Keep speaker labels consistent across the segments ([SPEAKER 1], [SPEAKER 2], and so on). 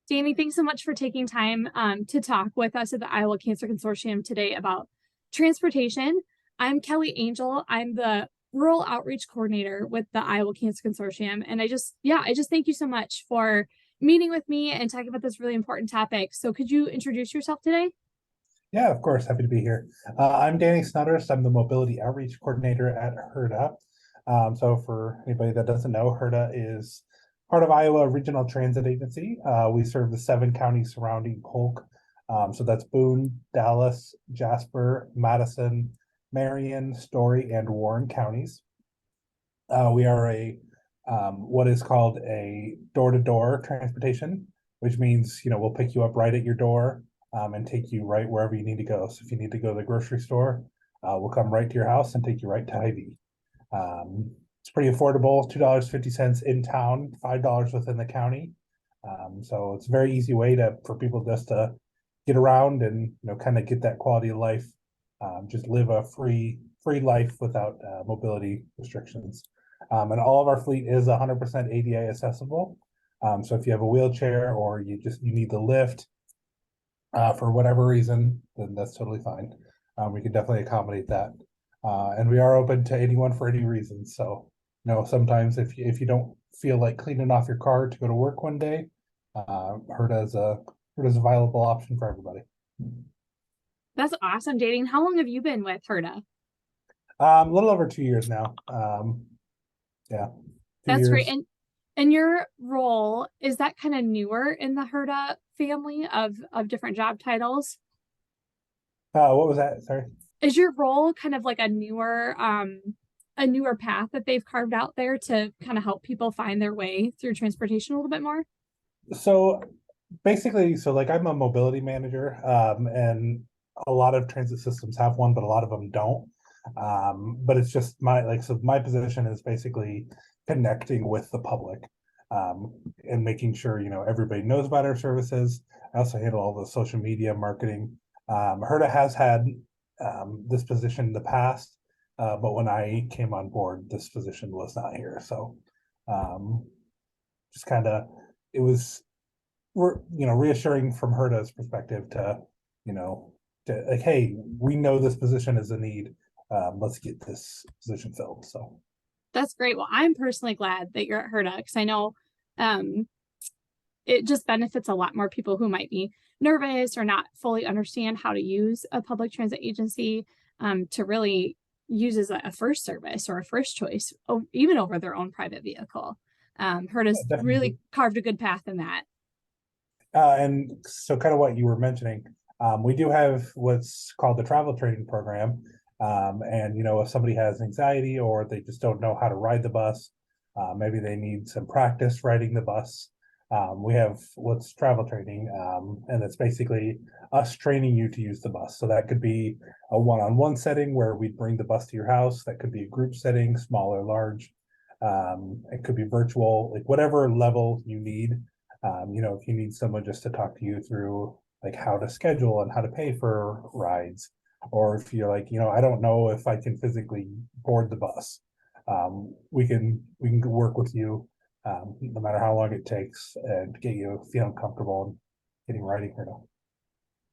[SPEAKER 1] Danny, thanks so much for taking time to talk with us at the Iowa Cancer Consortium today about transportation. I'm Kelly Angell. I'm the Rural Outreach Coordinator with the Iowa Cancer Consortium. And I just thank you so much for meeting with me and talking about this really important topic. So could you introduce yourself today?
[SPEAKER 2] Yeah, of course. Happy to be here. I'm Danny Schnathorst. I'm the Mobility Outreach Coordinator at HIRTA. So for anybody that doesn't know, HIRTA is part of Iowa Regional Transit Agency. We serve the 7 counties surrounding Polk. So that's Boone, Dallas, Jasper, Madison, Marion, Story, and Warren counties. We are a what is called a door-to-door transportation, which means we'll pick you up right at your door and take you right wherever you need to go. So if you need to go to the grocery store, we'll come right to your house and take you right to Hy-Vee. It's pretty affordable, $2.50 in town, $5 within the county. So it's a very easy way for people just to get around and kind of get that quality of life, just live a free life without mobility restrictions. And all of our fleet is 100% ADA accessible. So if you have a wheelchair or you need the lift for whatever reason, then that's totally fine. We can definitely accommodate that. And we are open to anyone for any reason. So, sometimes if you don't feel like cleaning off your car to go to work one day, HIRTA is a viable option for everybody.
[SPEAKER 1] That's awesome, Danny. How long have you been with HIRTA?
[SPEAKER 2] A little over 2 years now. Yeah, 2
[SPEAKER 1] That's
[SPEAKER 2] years.
[SPEAKER 1] great. And your role, is that kind of newer in the HIRTA family of different job titles?
[SPEAKER 2] What was that? Sorry.
[SPEAKER 1] Is your role kind of like a newer path that they've carved out there to kind of help people find their way through transportation a little bit more?
[SPEAKER 2] So basically, like I'm a mobility manager, and a lot of transit systems have one, but a lot of them don't. But it's just my position is basically connecting with the public, and making sure everybody knows about our services. I also handle all the social media marketing. HIRTA has had this position in the past, but when I came on board, this position was not here. So just kind of it was reassuring from HIRTA's perspective to like, hey, we know this position is a need. Let's get this position filled. So
[SPEAKER 1] That's great. Well, I'm personally glad that you're at HIRTA because I know it just benefits a lot more people who might be nervous or not fully understand how to use a public transit agency to really use as a first service or a first choice, even over their own private vehicle. HIRTA's really carved a good path in that.
[SPEAKER 2] And so kind of what you were mentioning, we do have what's called the travel training program. And if somebody has anxiety or they just don't know how to ride the bus, maybe they need some practice riding the bus. We have what's travel training, and it's basically us training you to use the bus. So that could be a one-on-one setting where we'd bring the bus to your house. That could be a group setting, small or large. It could be virtual, like whatever level you need. If you need someone just to talk to you through like how to schedule and how to pay for rides, or if you're like, I don't know if I can physically board the bus, we can work with you, no matter how long it takes, and get you feeling comfortable and getting riding here now.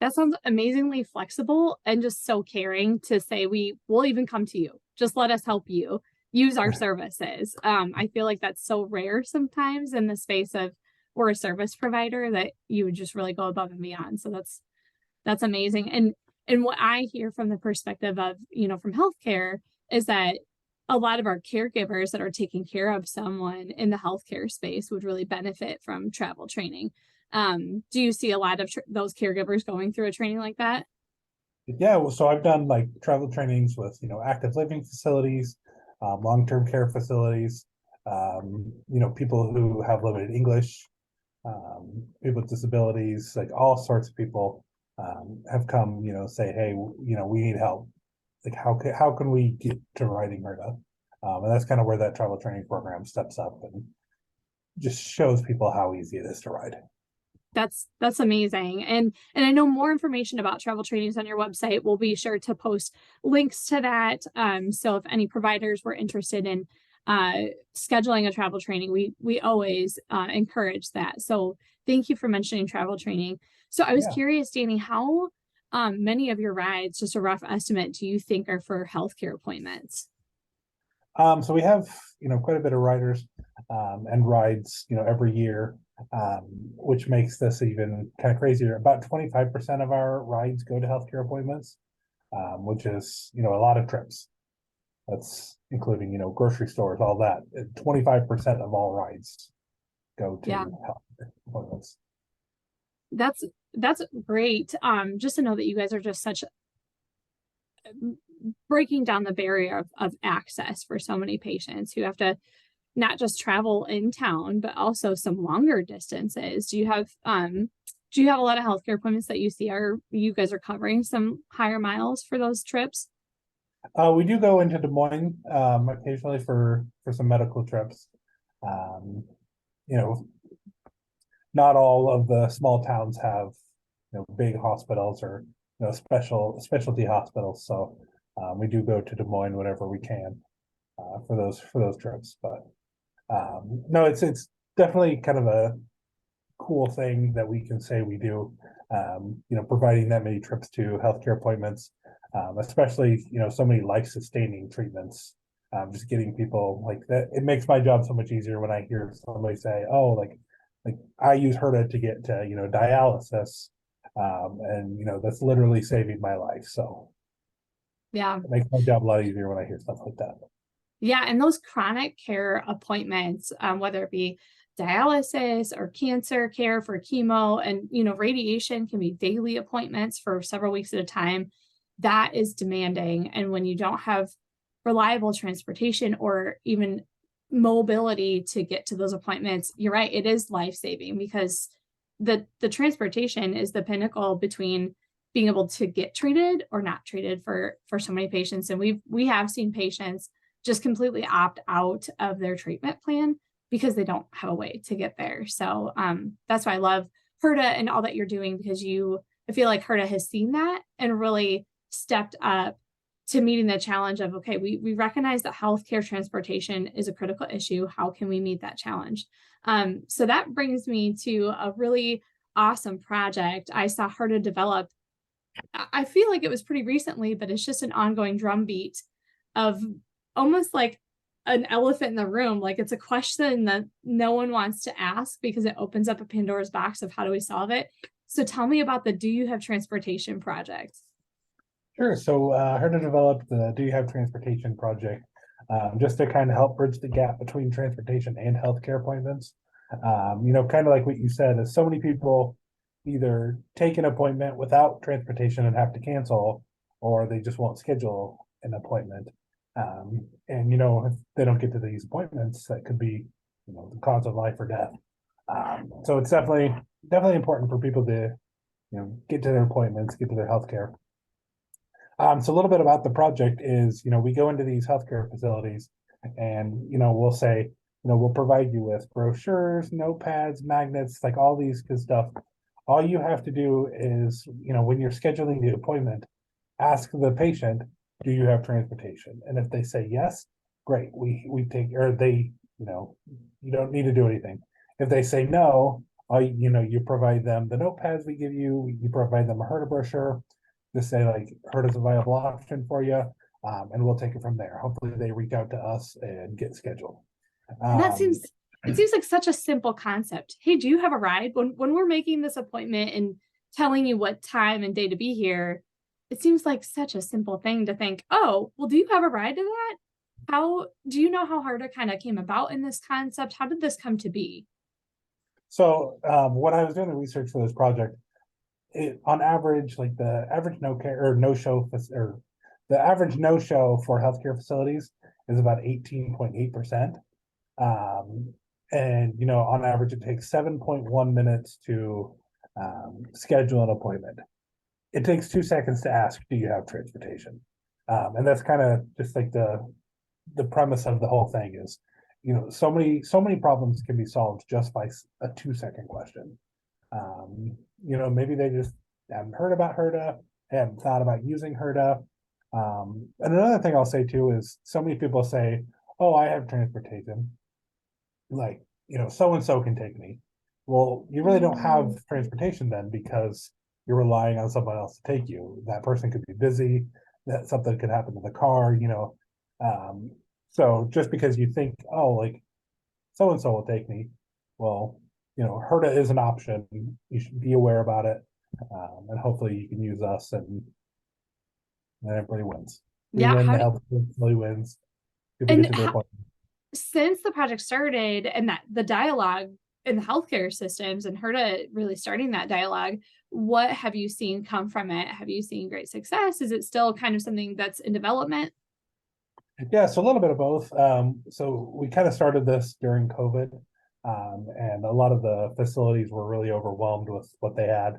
[SPEAKER 1] That sounds amazingly flexible and just so caring to say we'll even come to you. Just let us help you use our services. I feel like that's so rare sometimes in the space of we're a service provider that you would just really go above and beyond. So that's amazing. And what I hear from the perspective of, from healthcare is that a lot of our caregivers that are taking care of someone in the healthcare space would really benefit from travel training. Do you see a lot of those caregivers going through a training like that?
[SPEAKER 2] Yeah, well, so I've done like travel trainings with, active living facilities, long-term care facilities, people who have limited English, people with disabilities, like all sorts of people have come, say, hey, we need help. Like, how can we get to riding HIRTA? And that's kind of where that travel training program steps up and just shows people how easy it is to ride.
[SPEAKER 1] That's amazing. And I know more information about travel trainings on your website. We'll be sure to post links to that. So if any providers were interested in scheduling a travel training, we always encourage that. So thank you for mentioning travel training. So I was
[SPEAKER 2] Yeah.
[SPEAKER 1] curious, Danny, how many of your rides, just a rough estimate, do you think are for healthcare appointments?
[SPEAKER 2] So we have, quite a bit of riders and rides, every year, which makes this even kind of crazier. About 25% of our rides go to healthcare appointments, which is, a lot of trips. That's including, grocery stores, all that. 25% of all rides go to
[SPEAKER 1] Yeah,
[SPEAKER 2] healthcare appointments.
[SPEAKER 1] that's that's great. Just to know that you guys are just such breaking down the barrier of access for so many patients who have to not just travel in town, but also some longer distances. Do you have a lot of healthcare appointments that you see are you guys are covering some higher miles for those trips?
[SPEAKER 2] We do go into Des Moines occasionally for some medical trips. Um, you know, Not all of the small towns have big hospitals or specialty hospitals. So we do go to Des Moines whenever we can for those trips. But no, it's definitely kind of a cool thing that we can say we do. Providing that many trips to healthcare appointments, especially so many life sustaining treatments. Just getting people like that. It makes my job so much easier when I hear somebody say, "Oh, like I use HIRTA to get to dialysis," and that's literally saving my life. So
[SPEAKER 1] Yeah.
[SPEAKER 2] it makes my job a lot easier when I hear stuff like that.
[SPEAKER 1] Yeah, and those chronic care appointments, whether it be dialysis or cancer care for chemo, and radiation can be daily appointments for several weeks at a time. That is demanding, and when you don't have reliable transportation or even mobility to get to those appointments, you're right, it is life saving because the transportation is the pinnacle between being able to get treated or not treated for so many patients, and we have seen patients just completely opt out of their treatment plan because they don't have a way to get there. So that's why I love HIRTA and all that you're doing, because I feel like HIRTA has seen that and really stepped up to meeting the challenge of, okay, we recognize that healthcare transportation is a critical issue. How can we meet that challenge? So that brings me to a really awesome project I saw HIRTA develop. I feel like it was pretty recently, but it's just an ongoing drumbeat of almost like an elephant in the room. Like it's a question that no one wants to ask because it opens up a Pandora's box of how do we solve it. So tell me about the Do You Have Transportation project?
[SPEAKER 2] Sure. So HIRTA developed the Do You Have Transportation project just to kind of help bridge the gap between transportation and healthcare appointments. Kind of like what you said, is so many people either take an appointment without transportation and have to cancel, or they just won't schedule an appointment. And if they don't get to these appointments, that could be the cause of life or death. So it's definitely important for people to get to their appointments, get to their healthcare. So a little bit about the project is, we go into these healthcare facilities and, we'll say, we'll provide you with brochures, notepads, magnets, like all these good stuff. All you have to do is, when you're scheduling the appointment, ask the patient, do you have transportation? And if they say yes, great, we take, or they, you don't need to do anything. If they say no, you provide them the notepads we give you, you provide them a HIRTA brochure, just say like HIRTA is a viable option for you, and we'll take it from there. Hopefully they reach out to us and get scheduled.
[SPEAKER 1] And that
[SPEAKER 2] Um,
[SPEAKER 1] it seems like such a simple concept. Hey, do you have a ride? When we're making this appointment and telling you what time and day to be here, it seems like such a simple thing to think, oh, well, do you have a ride to that? How do you know how HIRTA kind of came about in this concept? How did this come to be?
[SPEAKER 2] so when I was doing the research for this project, on average, like the average no care or no show or the average no show for healthcare facilities is about 18.8%. And on average, it takes 7.1 minutes to schedule an appointment. It takes 2 seconds to ask, do you have transportation? And that's kind of just like the premise of the whole thing is, so many problems can be solved just by a 2-second question. Maybe they just haven't heard about HIRTA, haven't thought about using HIRTA. And another thing I'll say too is so many people say, oh, I have transportation, like, so and so can take me. Well, you really don't have
[SPEAKER 1] Mm,
[SPEAKER 2] transportation then, because you're relying on someone else to take you. That person could be busy, that something could happen to the car. Um, so just because you think, oh, like so and so will take me, well, HERTA is an option. You should be aware about it, and hopefully you can use us, and everybody wins. We
[SPEAKER 1] yeah.
[SPEAKER 2] win,
[SPEAKER 1] How
[SPEAKER 2] the
[SPEAKER 1] do,
[SPEAKER 2] health really wins. People get
[SPEAKER 1] and
[SPEAKER 2] to their
[SPEAKER 1] how,
[SPEAKER 2] point.
[SPEAKER 1] since the project started and that the dialogue in the healthcare systems and HERTA really starting that dialogue, what have you seen come from it? Have you seen great success? Is it still kind of something that's in development?
[SPEAKER 2] Yeah, so a little bit of both. So we kind of started this during COVID, and a lot of the facilities were really overwhelmed with what they had.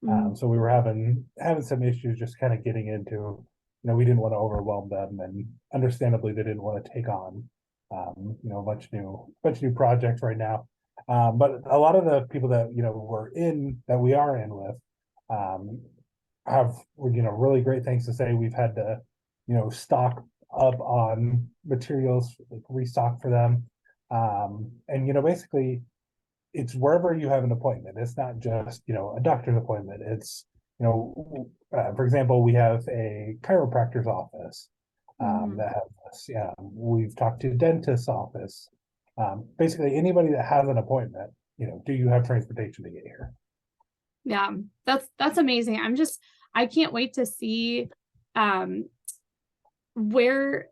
[SPEAKER 1] Mm,
[SPEAKER 2] So we were having some issues just kind of getting into, we didn't want to overwhelm them, and understandably they didn't want to take on, a bunch of new projects right now. But a lot of the people that we are in with, um, have really great things to say. We've had to stock up on materials, like restock for them. And basically it's wherever you have an appointment. It's not just, a doctor's appointment. It's, for example, we have a chiropractor's office,
[SPEAKER 1] mhm.
[SPEAKER 2] that has this. Yeah, we've talked to dentist's office. Basically anybody that has an appointment, do you have transportation to get here?
[SPEAKER 1] Yeah, that's amazing. I can't wait to see um where,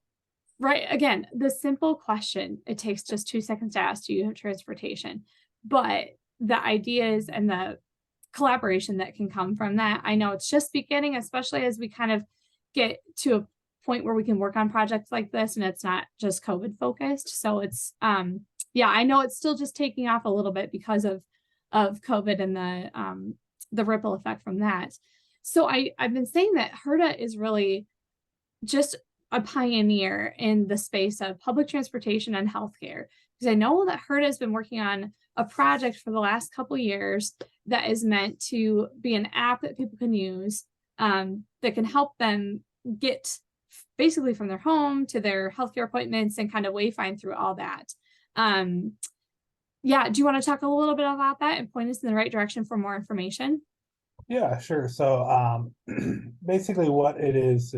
[SPEAKER 1] right, again, the simple question, it takes just 2 seconds to ask, do you have transportation? But the ideas and the collaboration that can come from that, I know it's just beginning, especially as we kind of get to a point where we can work on projects like this and it's not just COVID focused. So it's yeah, I know it's still just taking off a little bit because of COVID and the ripple effect from that. So I've been saying that HERTA is really just a pioneer in the space of public transportation and healthcare, because I know that HERTA has been working on a project for the last couple years that is meant to be an app that people can use, that can help them get basically from their home to their healthcare appointments and kind of wayfind through all that. Um, yeah, do you want to talk a little bit about that and point us in the right direction for more information?
[SPEAKER 2] Yeah, sure. So basically what it is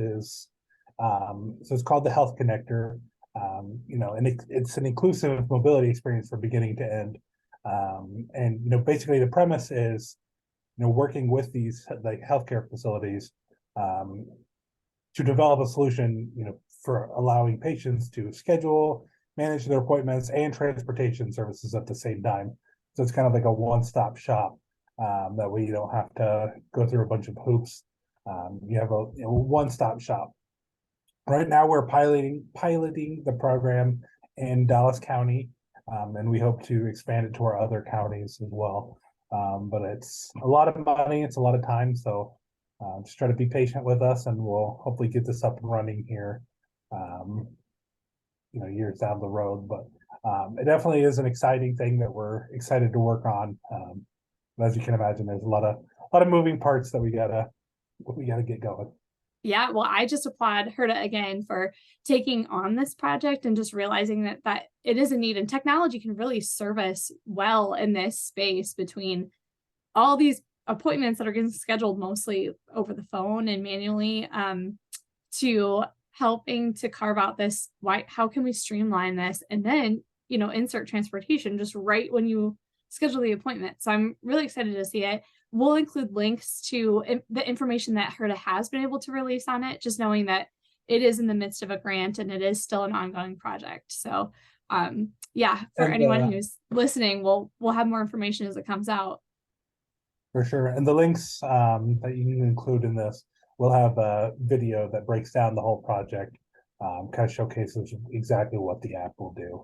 [SPEAKER 2] so it's called the Health Connector. And it's an inclusive mobility experience from beginning to end. And basically the premise is, working with these like healthcare facilities, um, to develop a solution, for allowing patients to schedule, manage their appointments, and transportation services at the same time. So it's kind of like a one-stop shop, that way you don't have to go through a bunch of hoops. You have a one-stop shop. Right now, we're piloting the program in Dallas County, and we hope to expand it to our other counties as well. But it's a lot of money, it's a lot of time, so just try to be patient with us, and we'll hopefully get this up and running here, um, years down the road. But it definitely is an exciting thing that we're excited to work on. As you can imagine, there's a lot of moving parts that we gotta get going.
[SPEAKER 1] Yeah, well, I just applaud HERTA again for taking on this project and just realizing that it is a need and technology can really serve us well in this space between all these appointments that are getting scheduled mostly over the phone and manually, to helping to carve out this, why, how can we streamline this and then insert transportation just right when you schedule the appointment. So I'm really excited to see it. We'll include links to the information that HERTA has been able to release on it, just knowing that it is in the midst of a grant and it is still an ongoing project. So yeah, for
[SPEAKER 2] And
[SPEAKER 1] anyone who's listening, we'll have more information as it comes out.
[SPEAKER 2] For sure. And the links, that you can include in this will have a video that breaks down the whole project, kind of showcases exactly what the app will do,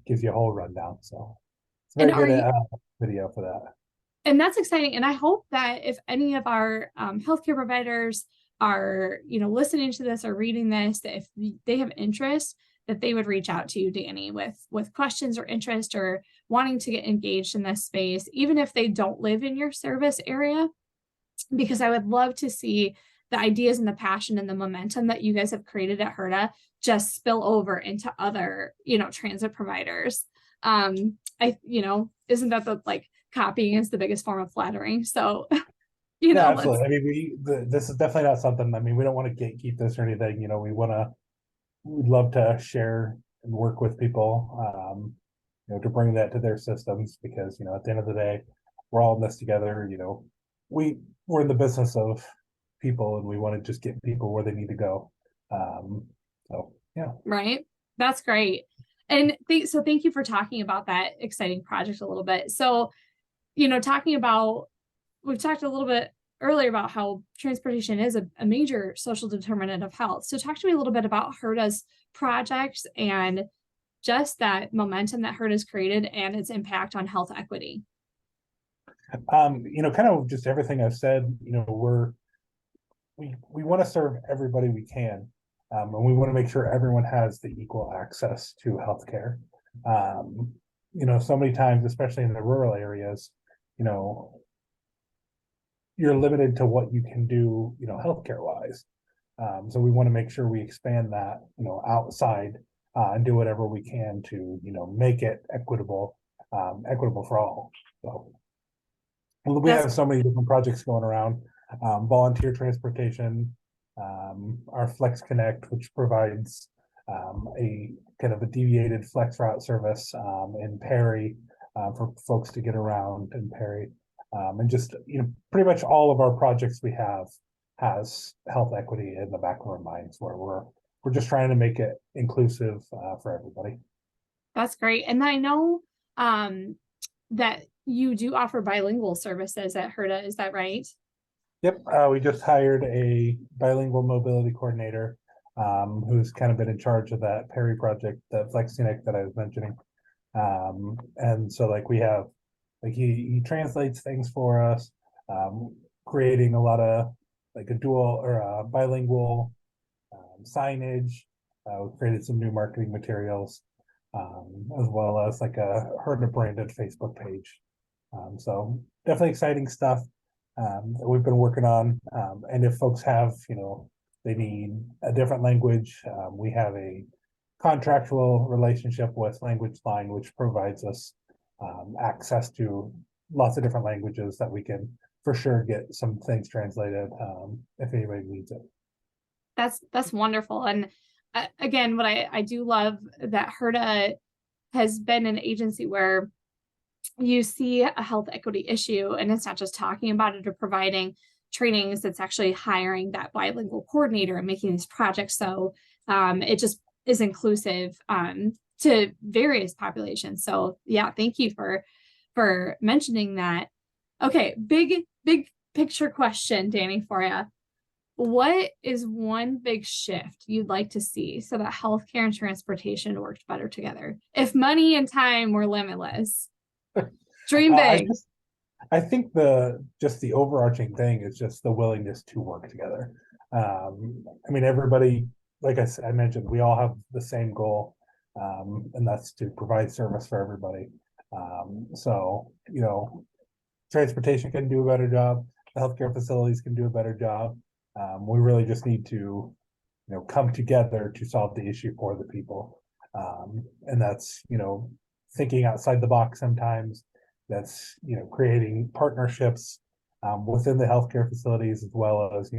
[SPEAKER 2] gives you a whole rundown. So it's a
[SPEAKER 1] And
[SPEAKER 2] very
[SPEAKER 1] are
[SPEAKER 2] good
[SPEAKER 1] you,
[SPEAKER 2] video for that.
[SPEAKER 1] and that's exciting. And I hope that if any of our healthcare providers are, listening to this or reading this, that if they have interest, that they would reach out to you, Danny, with questions or interest or wanting to get engaged in this space, even if they don't live in your service area, because I would love to see the ideas and the passion and the momentum that you guys have created at HIRTA just spill over into other, transit providers. Isn't that the like copying is the biggest form of flattering? So,
[SPEAKER 2] Yeah, absolutely. I mean, this is definitely not something, I mean, we don't want to gatekeep this or anything, we'd love to share and work with people, to bring that to their systems because, at the end of the day, we're all in this together, we're in the business of people and we want to just get people where they need to go. So yeah.
[SPEAKER 1] Right. That's great. And thank you for talking about that exciting project a little bit. So, we've talked a little bit earlier about how transportation is a major social determinant of health. So talk to me a little bit about HIRTA's projects and just that momentum that HIRTA has created and its impact on health equity.
[SPEAKER 2] Kind of just everything I've said, we want to serve everybody we can. And we want to make sure everyone has the equal access to healthcare. So many times, especially in the rural areas, you're limited to what you can do, healthcare wise. So we want to make sure we expand that, outside and do whatever we can to, make it equitable for all. So we have so many different projects going around. Volunteer transportation, our Flex Connect, which provides a kind of a deviated flex route service in Perry for folks to get around in Perry. And just, pretty much all of our projects we have has health equity in the back of our minds where we're just trying to make it inclusive for everybody.
[SPEAKER 1] That's great. And I know that you do offer bilingual services at HIRTA. Is that right?
[SPEAKER 2] Yep. We just hired a bilingual mobility coordinator who's kind of been in charge of that Perry project, the Flex Connect that I was mentioning. And so we have, he translates things for us, creating a lot of a dual or a bilingual signage. We created some new marketing materials, as well as a HIRTA branded Facebook page. So definitely exciting stuff that we've been working on. And if folks have, they need a different language, we have a contractual relationship with Language Line, which provides us access to lots of different languages that we can for sure get some things translated if anybody needs it.
[SPEAKER 1] That's wonderful. And again, what I do love that HIRTA has been an agency where you see a health equity issue and it's not just talking about it or providing trainings, it's actually hiring that bilingual coordinator and making these projects so it just is inclusive to various populations. So yeah, thank you for mentioning that. Okay, big picture question, Danny, for you. What is one big shift you'd like to see so that healthcare and transportation worked better together? If money and time were limitless, dream big.
[SPEAKER 2] I think the overarching thing is just the willingness to work together. I mean, everybody, like I mentioned, we all have the same goal, and that's to provide service for everybody. So, transportation can do a better job. The healthcare facilities can do a better job. We really just need to, come together to solve the issue for the people. And that's, thinking outside the box sometimes. That's, creating partnerships within the healthcare facilities as well as,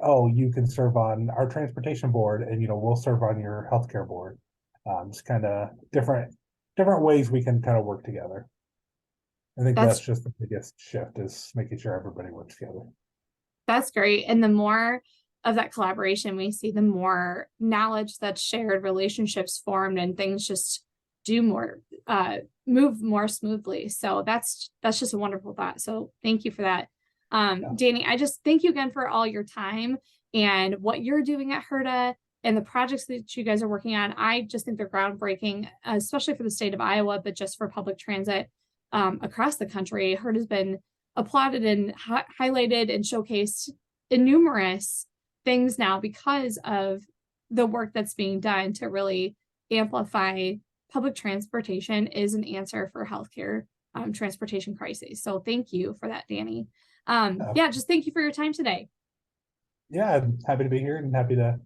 [SPEAKER 2] oh, you can serve on our transportation board and, we'll serve on your healthcare board. Just kind of different ways we can kind of work together. I think that's just the biggest shift is making sure everybody works together.
[SPEAKER 1] That's great. And the more of that collaboration we see, the more knowledge that's shared, relationships formed, and things just do more, move more smoothly. So that's just a wonderful thought. So thank you for that. Danny, I just thank you again for all your time and what you're doing at HIRTA and the projects that you guys are working on. I just think they're groundbreaking, especially for the state of Iowa, but just for public transit across the country. HIRTA has been applauded and highlighted and showcased in numerous things now because of the work that's being done to really amplify public transportation is an answer for healthcare transportation crises. So thank you for that, Danny. Yeah, just thank you for your time today.
[SPEAKER 2] Yeah, I'm happy to be here and happy to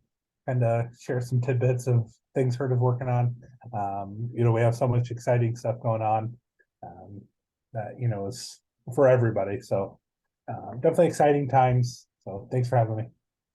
[SPEAKER 2] kind of share some tidbits of things HIRTA's working on. We have so much exciting stuff going on um, that, is for everybody. So definitely exciting times. So thanks for having me.